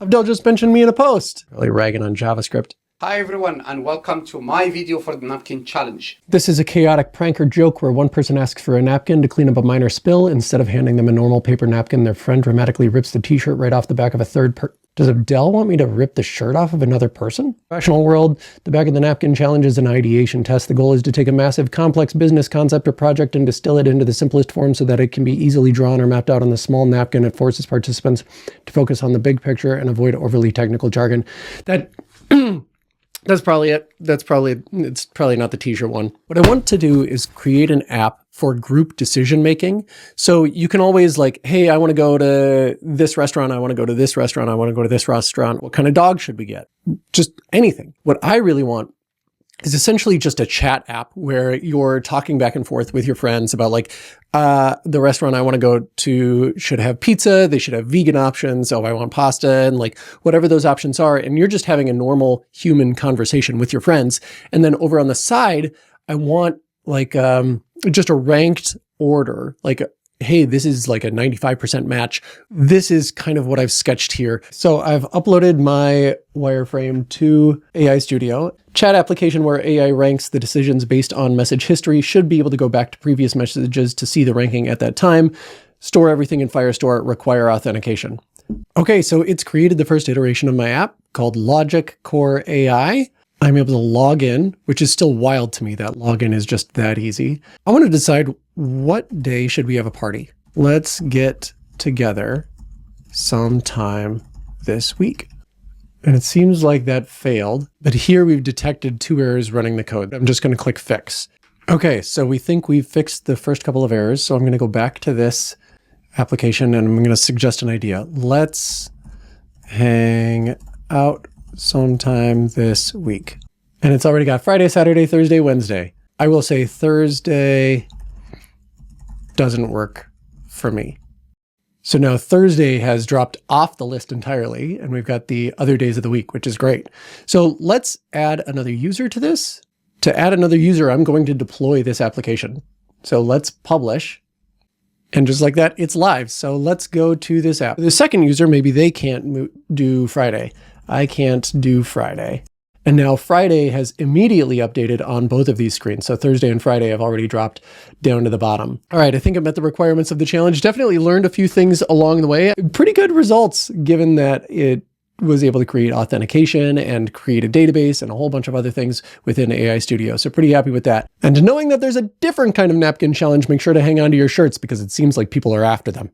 Abdel just mentioned me in a post. Really ragging on JavaScript. Hi everyone, and welcome to my video for the napkin challenge. This is a chaotic prank or joke where one person asks for a napkin to clean up a minor spill. Instead of handing them a normal paper napkin, their friend dramatically rips the t-shirt right off the back of a third person. Does Abdel want me to rip the shirt off of another person? Professional world, the back of the napkin challenge is an ideation test. The goal is to take a massive, complex business concept or project and distill it into the simplest form so that it can be easily drawn or mapped out on the small napkin. It forces participants to focus on the big picture and avoid overly technical jargon. That's probably it. It's probably not the t-shirt one. What I want to do is create an app for group decision making. So you can always like, hey, I want to go to this restaurant. I want to go to this restaurant. I want to go to this restaurant. What kind of dog should we get? Just anything. What I really want is essentially just a chat app where you're talking back and forth with your friends about like, the restaurant I want to go to should have pizza. They should have vegan options. Oh, I want pasta, and like whatever those options are. And you're just having a normal human conversation with your friends. And then over on the side, I want like, just a ranked order, like, hey, this is like a 95% match. This is kind of what I've sketched here. So I've uploaded my wireframe to AI Studio. Chat application where AI ranks the decisions based on message history. Should be able to go back to previous messages to see the ranking at that time. Store everything in Firestore, require authentication. Okay, so it's created the first iteration of my app called Logic Core AI. I'm able to log in, which is still wild to me that login is just that easy. I want to decide what day should we have a party. Let's get together sometime this week. And it seems like that failed, but here we've detected 2 errors running the code. I'm just going to click fix. Okay, so we think we've fixed the first couple of errors. So I'm going to go back to this application and I'm going to suggest an idea. Let's hang out sometime this week. And it's already got Friday, Saturday, Thursday, Wednesday. I will say Thursday doesn't work for me. So now Thursday has dropped off the list entirely, and we've got the other days of the week, which is great. So let's add another user to this. To add another user, I'm going to deploy this application. So let's publish. And just like that, it's live. So let's go to this app. The second user, maybe they can't do Friday. I can't do Friday. And now Friday has immediately updated on both of these screens. So Thursday and Friday have already dropped down to the bottom. All right, I think I met the requirements of the challenge. Definitely learned a few things along the way. Pretty good results, given that it was able to create authentication and create a database and a whole bunch of other things within AI Studio. So pretty happy with that. And knowing that there's a different kind of napkin challenge, make sure to hang on to your shirts because it seems like people are after them.